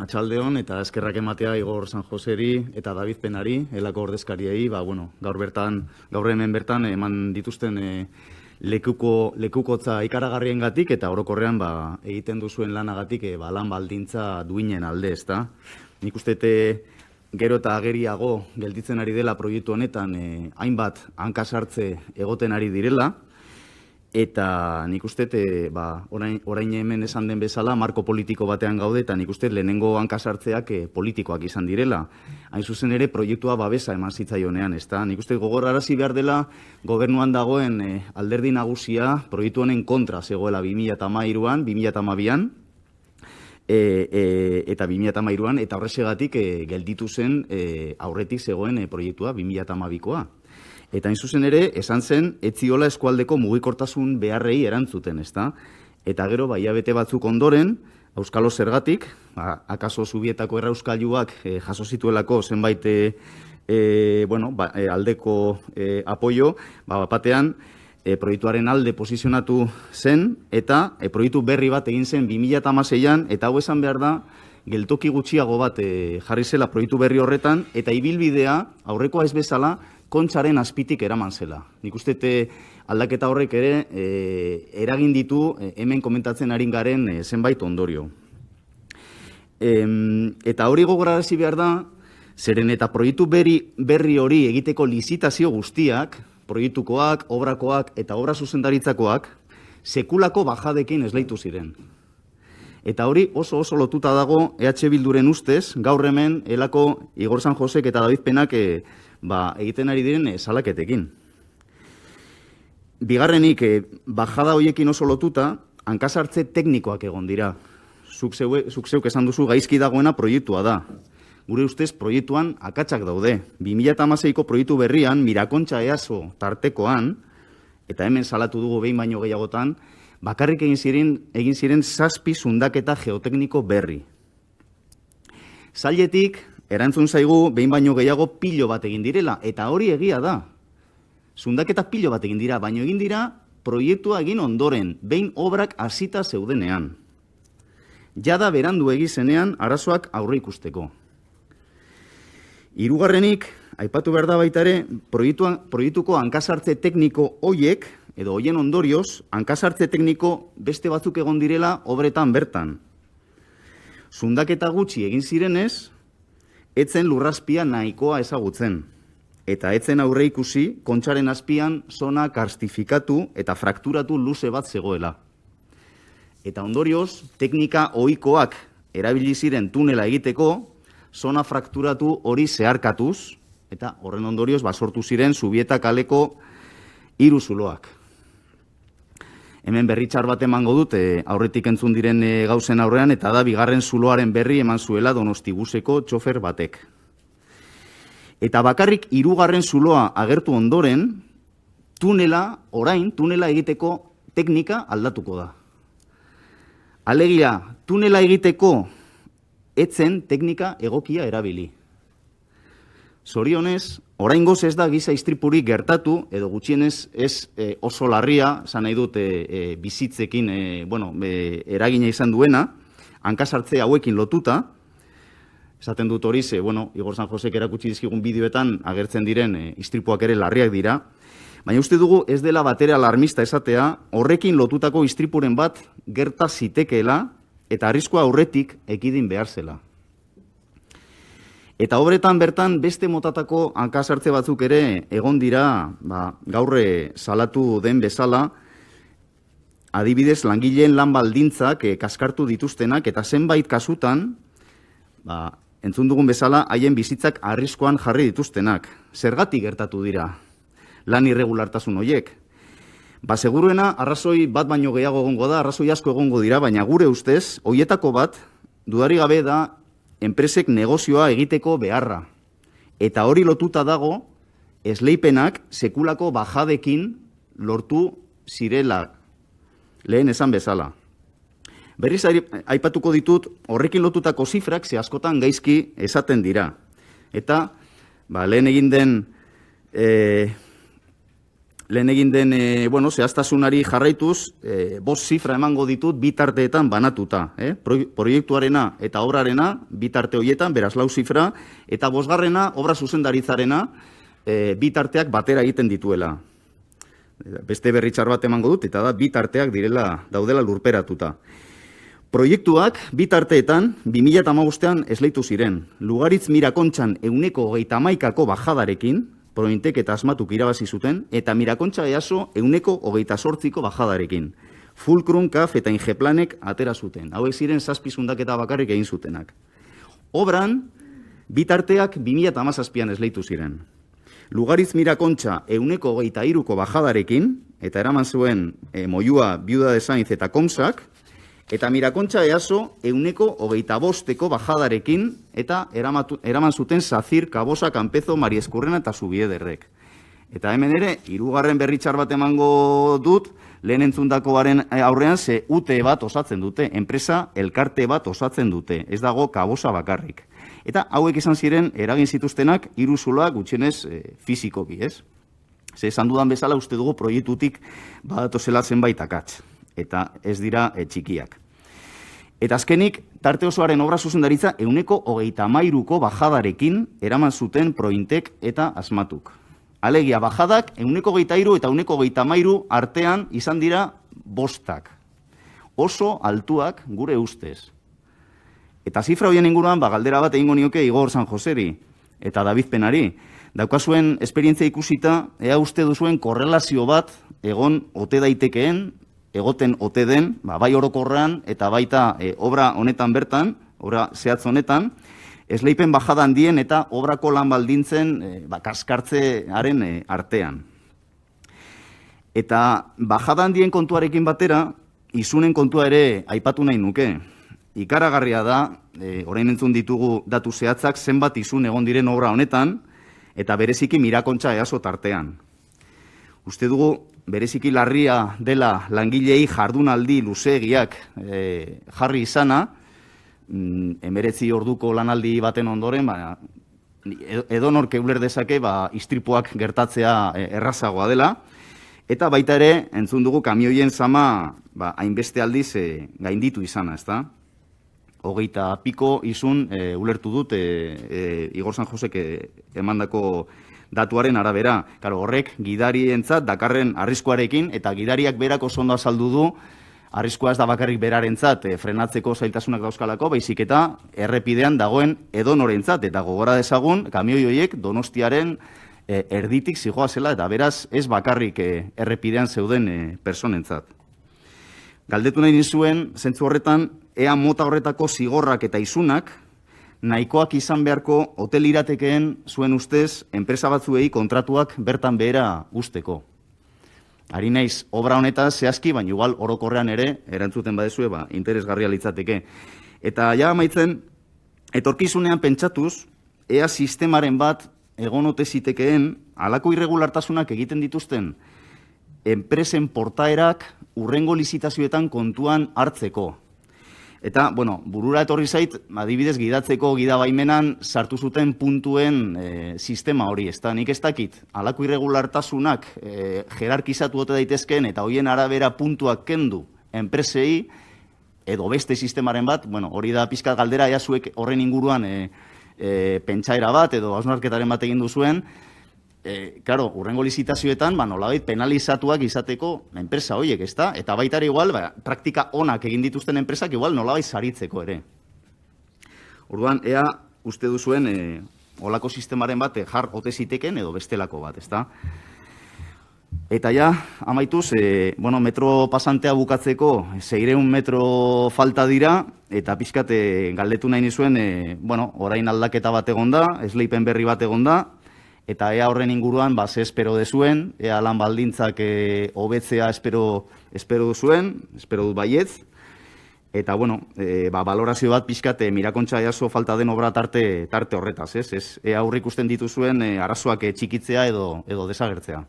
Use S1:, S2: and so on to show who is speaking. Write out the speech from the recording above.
S1: Atxaldeon eta eskerrak ematea Igor San Joseri eta David Penari, elako ordezkariei, gaur hemen bertan eman dituzten lekukotza ikaragarriengatik eta orokorrean egiten duzuen lanagatik lan baldintza duinen alde, ezta. Nik uste gero eta ageriago gelditzen ari dela proiektu honetan hainbat hankasartze egoten ari direla. Eta nik uste, orain hemen esan den bezala, marko politiko batean gaude, eta nik uste lehenengo hankasartzeak politikoak izan direla. Hain zuzen ere, proiektua babesa eman zitzaionean, ezta? Nik uste gogorarazi behar dela, gobernuan dagoen alderdi nagusia proiektu honen kontra zegoela 2013an, 2012an, eta 2013an, eta horrexegatik gelditu zen aurretik zegoen proiektua 2012koa. Eta hain zuzen ere, esan zen, etziola eskualdeko mugikortasun beharrei erantzuten, ezta? Eta gero, hilabete batzuk ondoren, auskalo zergatik, akaso Zubietako errauskailuak jaso zituelako zenbait aldeko apoio, batean, proiektuaren alde posizionatu zen, eta proiektu berri bat egin zen 2016an, eta hau esan behar da, geltoki gutxiago bat jarri zela proiektu berri horretan, eta ibilbidea, aurrekoa ez bezala, Kontxaren azpitik eraman zela. Nik uste aldaketa horrek ere eragin ditu hemen komentatzen ari garen zenbait ondorio. Eta hori gogorarazi behar da, zeren eta proiektu berri hori egiteko lizitazio guztiak, proiektukoak, obrakoak eta obra zuzendaritzakoak, sekulako bajadekin esleitu ziren. Eta hori oso lotuta dago EH Bilduren ustez, gaur hemen elako Igor San Josek eta David Penak egiten ari diren salaketekin. Bigarrenik, bajada horiekin oso lotuta, hankasartze teknikoak egon dira. Zuk zeuk esan duzu gaizki dagoena proiektua da. Gure ustez proiektuan akatsak daude. 2016ko proiektu berrian, Mirakontxa EASO tartekoan, eta hemen salatu dugu behin baino gehiagotan, bakarrik egin ziren 7 zundaketa geotekniko berri. Zailetik, erantzun zaigu, behin baino gehiago pilo bat egin direla, eta hori egia da. Zundaketa pilo bat egin dira, baino egin dira proiektua egin ondoren, behin obrak hasita zeudenean. Jada berandu egizenean arazoak aurre ikusteko. Hirugarrenik, aipatu behar da baita ere, proiektuko hankasartze tekniko hoiek, edo hoien ondorioz, hankasartze tekniko beste batzuk egon direla obretan bertan. Zundaketa gutxi egin zirenez, etzen lurrazpia nahikoa ezagutzen, eta etzen aurre ikusi Kontxaren azpian zona karstifikatu eta frakturatu luze bat zegoela. Eta ondorioz, teknika ohikoak erabili ziren tunela egiteko, zona frakturatu hori zeharkatuz, eta horren ondorioz sortu ziren Zubieta kaleko 3 zuloak. Hemen berritxar bat emango dut, aurretik entzun diren gauzen aurrean, eta da bigarren zuloaren berri eman zuela Donostibuseko txofer batek. Eta bakarrik 3. zuloa agertu ondoren, tunela egiteko teknika aldatuko da. Alegia, tunela egiteko etzen teknika egokia erabili. Zorionez, oraingoz ez da giza istripurik gertatu, edo gutxienez ez oso larria, zan nahi dut bizitzekin eragina izan duena, hankasartze hauekin lotuta, esaten dut hori ze, Igor San Josek erakutsi dizkigun bideoetan agertzen diren istripuak ere larriak dira, baina uste dugu ez dela batera alarmista esatea, horrekin lotutako istripuren bat gerta zitekeela eta arriskua aurretik ekidin behar zela. Eta obretan bertan beste motatako hankasartze batzuk ere egon dira, gaurre salatu den bezala, adibidez langileen lan baldintzak kaskartu dituztenak eta zenbait kasutan, entzun dugun bezala, haien bizitzak arriskoan jarri dituztenak. Zergatik gertatu dira lan irregulartasun horiek? Seguruena, arrazoi bat baino gehiago egongo da, arrazoi asko egongo dira, baina gure ustez, horietako bat, dudari gabe da, enpresek negozioa egiteko beharra. Eta hori lotuta dago, esleipenak sekulako bajadekin lortu zirela, lehen esan bezala. Berriz aipatuko ditut, horrekin lotutako zifrak ze askotan gaizki esaten dira. Eta, lehen egin den lehen egin den, zehaztasunari jarraituz, 5 zifra emango ditut bi tarteetan banatuta. Proiektuarena eta obrarena, bi tarte horietan, beraz 4 zifra, eta 5. obra zuzendaritzarena, bi tarteak batera egiten dituela. Beste berritxar bat emango dut, eta da, bi tarteak daudela lurperatuta. Proiektuak bi tarteetan 2015an esleitu ziren. Lugaritz Mirakontxan 131ko bajadarekin, Prointek eta Asmatuk irabazi zuten, eta Mirakontxa EASO 128ko bajadarekin. Fulcrum, CAF eta Ingeplanek atera zuten. Hauek ziren 7 zundaketa bakarrik egin zutenak. Obran, bi tarteak 2017an esleitu ziren. Lugaritz Mirakontxa 123ko bajadarekin, eta eraman zuen Moyua, Viuda de Sainz eta Komsak, eta Mirakontxa EASO 125ko bajadarekin, eta eraman zuten Zazir, Kabosa, Kanpezo, Marieskurrena eta Zubiederrek. Eta hemen ere, 3. berritxar bat emango dut, lehen entzundakoaren aurrean ze UTE bat osatzen dute, enpresa elkarte bat osatzen dute, ez dago Kabosa bakarrik. Eta hauek izan ziren eragin zituztenak 3 zuloak gutxienez fizikoki, ez? Ze esan dudan bezala uste dugu proiektutik badatozela zenbait akats, eta ez dira txikiak. Eta azkenik, tarte osoaren obra zuzendaritza 123ko bajadarekin eraman zuten Prointek eta Asmatuk. Alegia, bajadak 123 eta 123 artean izan dira 5. Oso altuak gure ustez. Eta zifra horien inguruan, galdera bat egingo nioke Igor San Joseri eta David Penari. Daukazuen esperientzia ikusita, ea uste duzuen korrelazio bat egon ote daitekeen, egoten ote den, bai orokorrean eta baita obra honetan bertan, obra zehatz honetan, esleipen bajada handien eta obrako lan baldintzen kaskartzearen artean. Eta bajada handien kontuarekin batera, isunen kontua ere aipatu nahi nuke. Ikaragarria da, orain entzun ditugu datu zehatzak, zenbat isun egon diren obra honetan, eta bereziki Mirakontxa EASO tartean. Uste dugu, bereziki larria dela langilei jardunaldi luzeegiak jarri izana, 19 orduko lanaldi baten ondoren, edonork uler dezake istripuak gertatzea errazagoa dela, eta baita ere, entzun dugu kamioien zama hainbeste aldiz gainditu izana, ezta? 20 piko izun ulertu dut Igor San Josek emandako datuaren arabera. Horrek gidarientzat dakarren arriskuarekin, eta gidariak berak oso ondo azaldu du, arriskua ez da bakarrik berarentzat frenatzeko zailtasunak dauzkalako, baizik eta errepidean dagoen edonorentzat, eta gogora dezagun, kamioi horiek Donostiaren erditik zihoazela, eta beraz ez bakarrik errepidean zeuden personentzat. Galdetu nahi nizuen, zentzu horretan, ea mota horretako zigorrak eta isunak, nahikoak izan beharko hotel iratekeen zuen ustez, enpresa batzuei kontratuak bertan behera usteko. Ari naiz, obra honetaz zehazki, baina igual orokorrean ere, erantzuten badezue, interesgarria litzateke. Eta ja amaitzen, etorkizunean pentsatuz, ea sistemaren bat egon ote zitekeen, halako irregulartasunak egiten dituzten, enpresen portaerak hurrengo lizitazioetan kontuan hartzeko. Eta, burura etorri zait, adibidez gidatzeko gidabaimenan sartu zuten puntuen sistema hori, ezta? Nik ez dakit, halako irregulartasunak jerarkizatu ote daitezkeen eta hoien arabera puntuak kendu enpresei, edo beste sistemaren bat, hori da pizkat galdera, ea zuek horren inguruan pentsaera bat edo hausnarketaren bat egin duzuen, hurrengo lizitazioetan, nolabait penalizatuak izateko enpresa horiek, ezta? Eta baita ere igual, praktika onak egin dituzten enpresak igual nolabait saritzeko ere. Orduan, ea uste duzuen olako sistemaren bat jar ote ziteken edo bestelako bat, ezta? Eta ja, amaituz, metro pasantea bukatzeko 600 metro falta dira, eta pixkat galdetu nahi nizuen, orain aldaketa bat egon da, esleipen berri bat egon da, eta ea horren inguruan, ze espero dezuen, ea lan baldintzak hobetzea espero duzuen, espero dut baietz, eta, balorazio bat pixkat Mirakontxa EASO falta den obra tarte horretaz, ez? Ea aurre ikusten dituzuen arazoak txikitzea edo desagertzea.